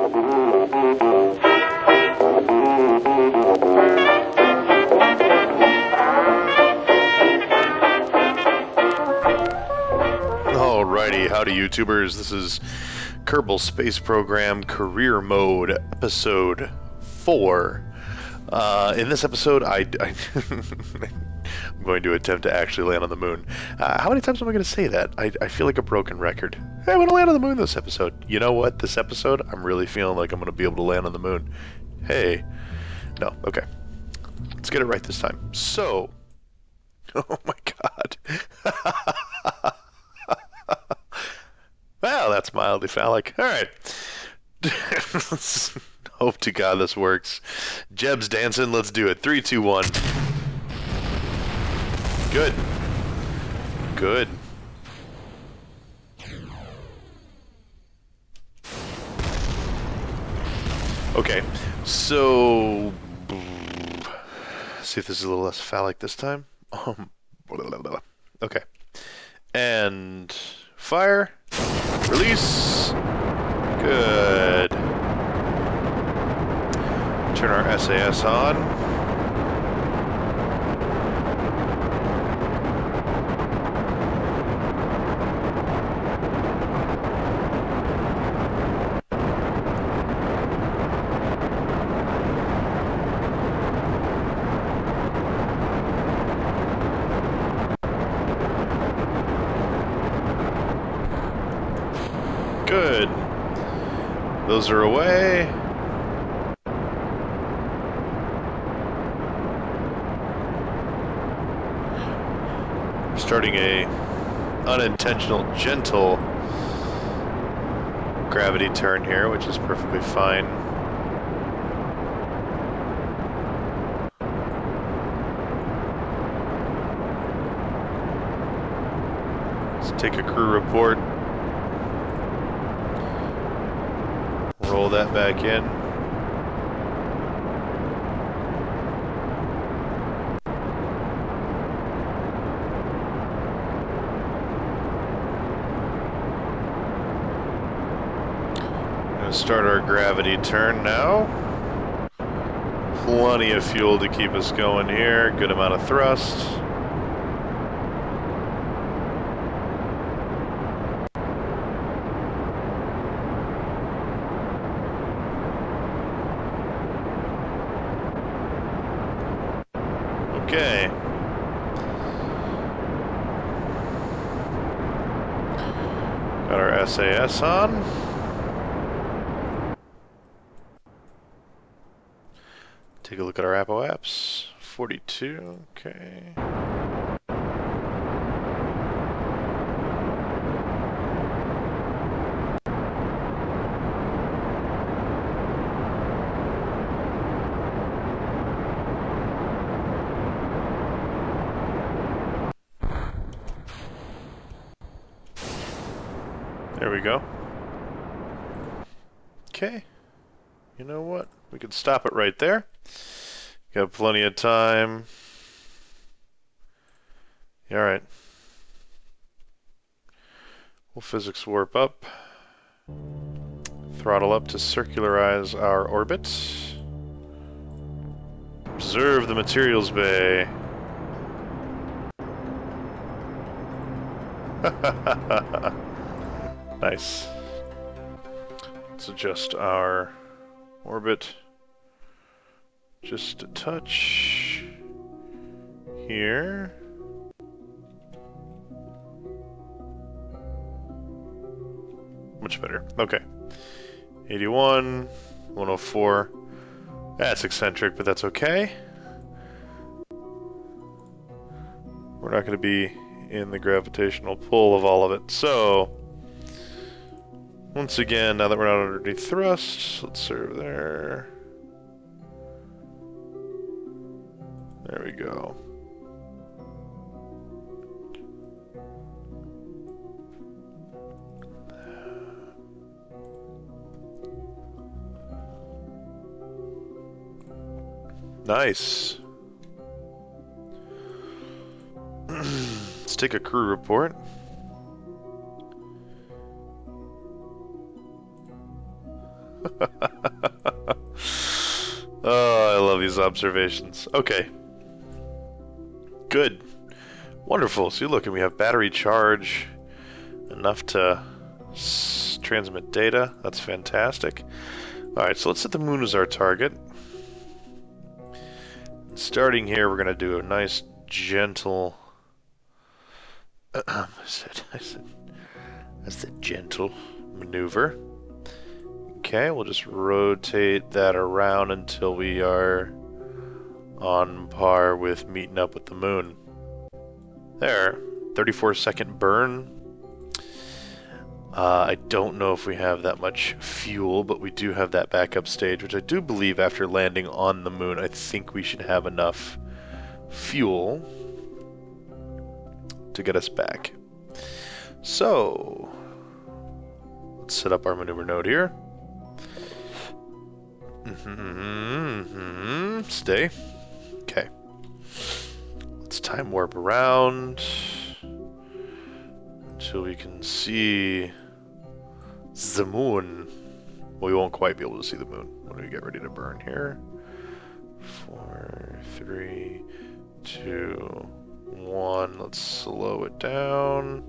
Alrighty, howdy YouTubers, this is Kerbal Space Program Career Mode, Episode 4. In this episode, I'm going to attempt to actually land on the moon. How many times am I going to say that? I feel like a broken record. Hey, I'm going to land on the moon this episode. You know what? This episode, I'm really feeling like I'm going to be able to land on the moon. Hey. No, okay. Let's get it right this time. So, oh my god. Well, that's mildly phallic. Alright. Hope to God this works. Jeb's dancing. Let's do it. 3, 2, 1. Good. Good. Okay. So, see if this is a little less phallic this time. Okay. And fire. Release. Good. Turn our SAS on. Good. Those are away. Starting a unintentional, gentle gravity turn here, which is perfectly fine. Let's take a crew report. Roll that back in. Gonna start our gravity turn now. Plenty of fuel to keep us going here. Good amount of thrust. Okay. Got our SAS on. Take a look at our apps. 42, okay. There we go. Okay. You know what? We can stop it right there. Got plenty of time. Alright. We'll physics warp up. Throttle up to circularize our orbit. Observe the materials bay. Nice. Let's adjust our orbit just a touch here. Much better. Okay. 81, 104. That's eccentric, but that's okay. We're not going to be in the gravitational pull of all of it. So, once again, now that we're not underneath thrust, let's serve there. There we go. Nice. Let's take a crew report. Oh, I love these observations. Okay, good. Wonderful. See, look, and we have battery charge enough to transmit data. That's fantastic. Alright, so let's set the moon as our target. Starting here, we're going to do a nice, gentle... I said, that's the gentle maneuver. Okay, we'll just rotate that around until we are on par with meeting up with the moon. There, 34-second burn. I don't know if we have that much fuel, but we do have that backup stage, which I do believe after landing on the moon, I think we should have enough fuel to get us back. So, let's set up our maneuver node here. Stay. Okay. Let's time warp around until we can see the moon. Well, we won't quite be able to see the moon when we get ready to burn here. 4, 3, 2, 1. Let's slow it down.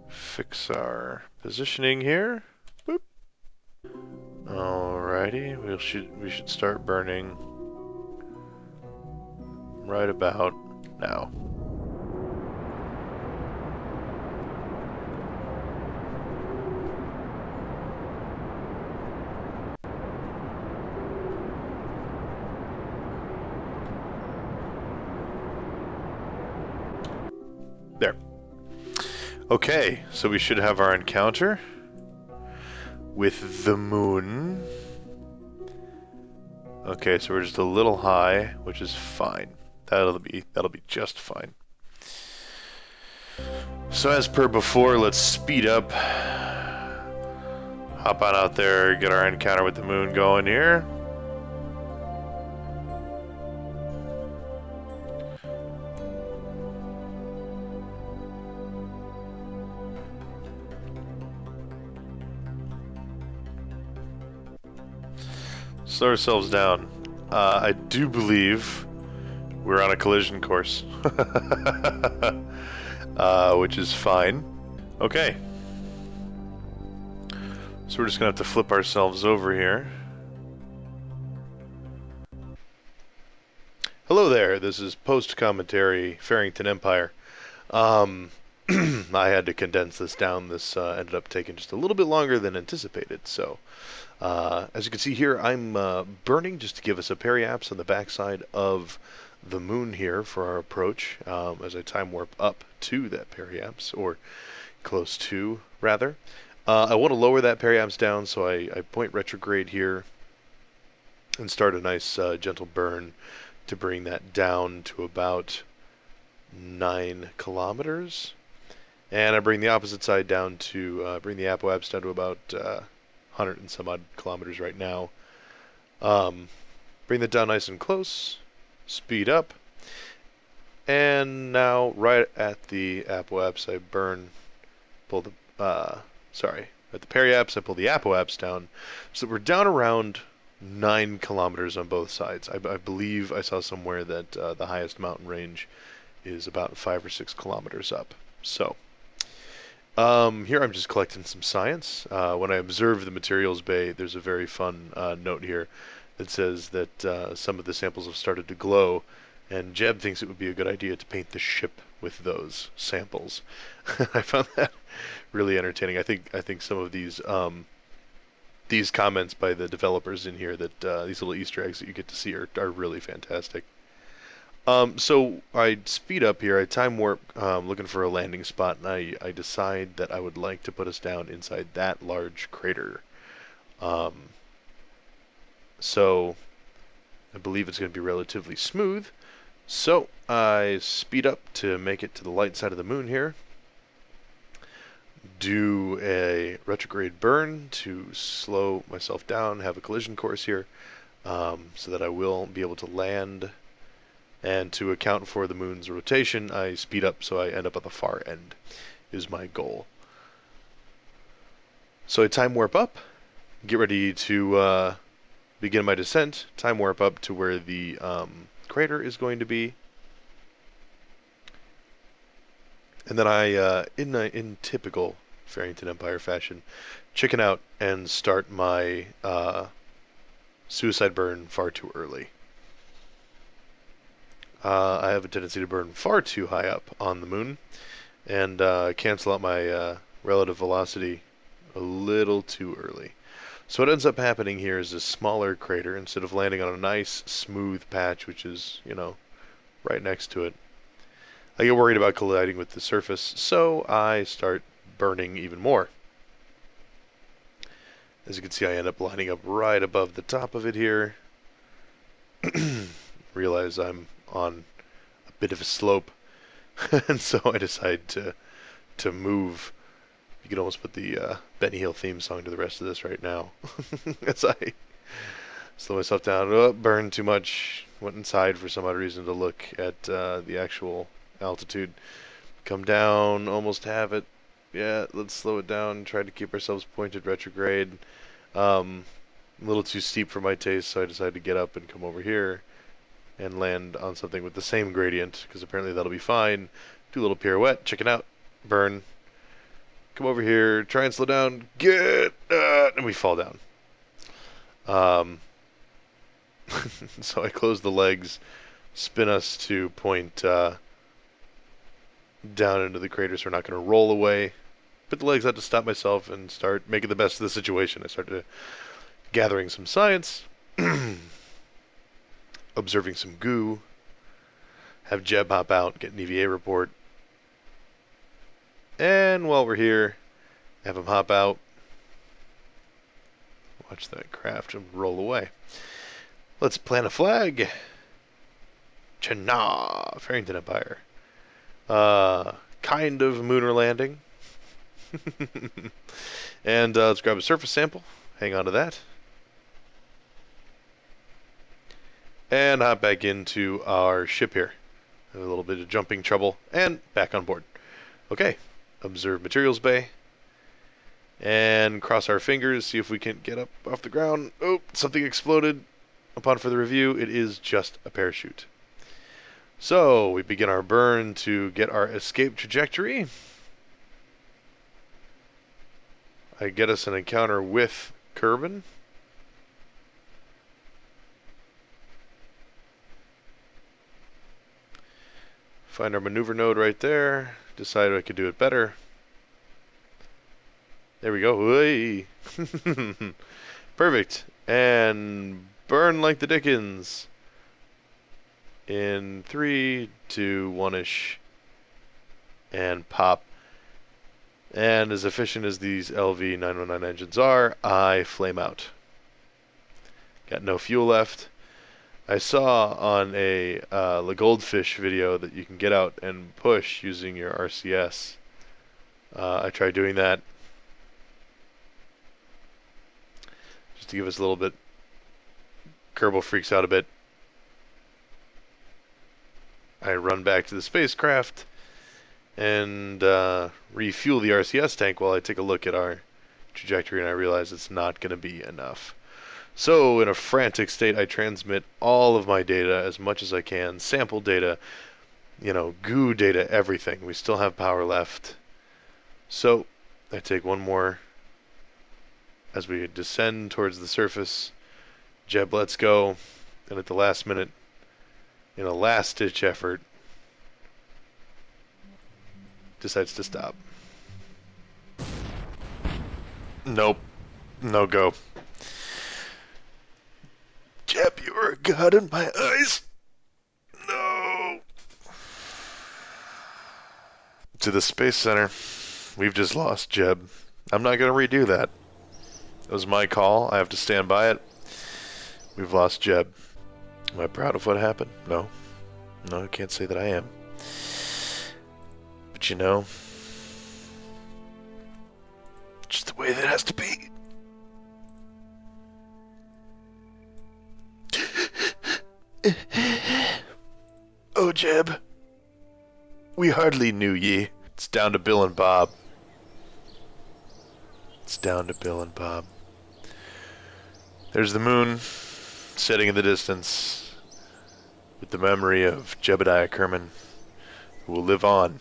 Fix our positioning here. Boop. Alrighty, we should start burning right about now. There. Okay, so we should have our encounter with the moon. Okay, so we're just a little high, which is fine. That'll be just fine. So as per before, let's speed up. Hop on out there, get our encounter with the moon going here. Slow ourselves down. I do believe we're on a collision course, which is fine. Okay. So we're just gonna have to flip ourselves over here. Hello there, this is post-commentary Farrington Empire. I had to condense this down. This ended up taking just a little bit longer than anticipated, so as you can see here, I'm burning just to give us a periapse on the backside of the moon here for our approach, as I time warp up to that periapse, or close to, rather. I want to lower that periapse down, so I point retrograde here and start a nice gentle burn to bring that down to about 9 kilometers. And I bring the opposite side down to, bring the apoapse down to about 100 and some odd kilometers right now. Bring that down nice and close, speed up, and now right at the apoapse I pull the, at the periapse I pull the apoapse down, so we're down around 9 kilometers on both sides. I believe I saw somewhere that the highest mountain range is about 5 or 6 kilometers up. So here I'm just collecting some science. When I observe the materials bay, there's a very fun note here that says that some of the samples have started to glow, and Jeb thinks it would be a good idea to paint the ship with those samples. I found that really entertaining. I think some of these comments by the developers in here, that these little Easter eggs that you get to see are really fantastic. So I speed up here, I time warp, looking for a landing spot, and I decide that I would like to put us down inside that large crater. So I believe it's going to be relatively smooth. So I speed up to make it to the light side of the moon here. Do a retrograde burn to slow myself down, have a collision course here, so that I will be able to land. And to account for the moon's rotation, I speed up so I end up at the far end, is my goal. So I time warp up, get ready to begin my descent. Time warp up to where the crater is going to be. And then I, in typical Farrington Empire fashion, chicken out and start my suicide burn far too early. I have a tendency to burn far too high up on the moon and cancel out my relative velocity a little too early. So what ends up happening here is a smaller crater, instead of landing on a nice smooth patch, which is, you know, right next to it. I get worried about colliding with the surface, so I start burning even more. As you can see, I end up lining up right above the top of it here. Realize I'm on a bit of a slope, and so I decide to move. You could almost put the Benny Hill theme song to the rest of this right now. As I slow myself down. Oh, burned too much. Went inside for some odd reason to look at the actual altitude. Come down, almost have it. Yeah, let's slow it down. Try to keep ourselves pointed retrograde. A little too steep for my taste, so I decided to get up and come over here and land on something with the same gradient, because apparently that'll be fine. Do a little pirouette, chicken out, burn. Come over here, try and slow down, and we fall down. So I close the legs, spin us to point down into the crater, so we're not going to roll away. Put the legs out to stop myself and start making the best of the situation. I started gathering some science, observing some goo, have Jeb hop out, get an EVA report. And while we're here, have him hop out, watch that craft and roll away. Let's plant a flag. Chana, Farrington Empire. Kind of lunar landing. And let's grab a surface sample. Hang on to that. And hop back into our ship here. Have a little bit of jumping trouble. And back on board. Okay. Observe materials bay. And cross our fingers. See if we can get up off the ground. Oh, something exploded. Upon further review, it is just a parachute. So, we begin our burn to get our escape trajectory. I get us an encounter with Kerbal. Find our maneuver node right there. Decided I could do it better. There we go. Hey. Perfect. And burn like the Dickens. In 3, 2, 1-ish. And pop. And as efficient as these LV919 engines are, I flame out. Got no fuel left. I saw on a the Goldfish video that you can get out and push using your RCS. I tried doing that. Just to give us a little bit. Kerbal freaks out a bit. I run back to the spacecraft and refuel the RCS tank while I take a look at our trajectory, and I realize it's not going to be enough. So in a frantic state, I transmit all of my data as much as I can, sample data, you know, goo data, everything. We still have power left. So I take one more as we descend towards the surface. Jeb lets go, and at the last minute, in a last-ditch effort, decides to stop. Nope. No go. Jeb, you are a god in my eyes. No. To the Space Center. We've just lost Jeb. I'm not going to redo that. It was my call. I have to stand by it. We've lost Jeb. Am I proud of what happened? No. No, I can't say that I am. But you know, just the way that has to be. Oh, Jeb. We hardly knew ye. It's down to Bill and Bob. It's down to Bill and Bob. There's the moon setting in the distance with the memory of Jebediah Kerman, who will live on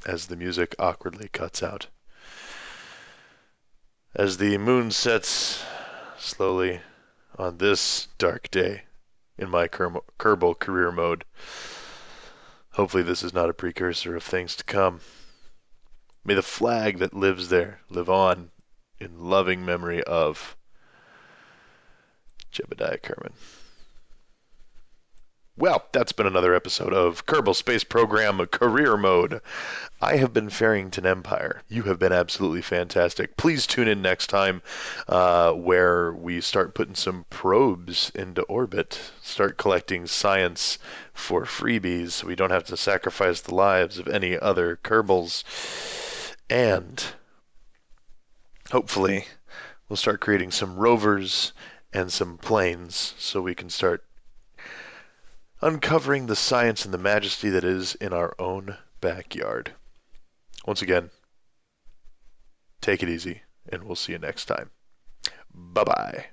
as the music awkwardly cuts out. As the moon sets slowly on this dark day in my Kerbal career mode, hopefully this is not a precursor of things to come. May the flag that lives there live on in loving memory of Jebediah Kerman. Well, that's been another episode of Kerbal Space Program Career Mode. I have been Farrington Empire. You have been absolutely fantastic. Please tune in next time where we start putting some probes into orbit, start collecting science for freebies so we don't have to sacrifice the lives of any other Kerbals. And hopefully we'll start creating some rovers and some planes so we can start uncovering the science and the majesty that is in our own backyard. Once again, take it easy, and we'll see you next time. Bye-bye.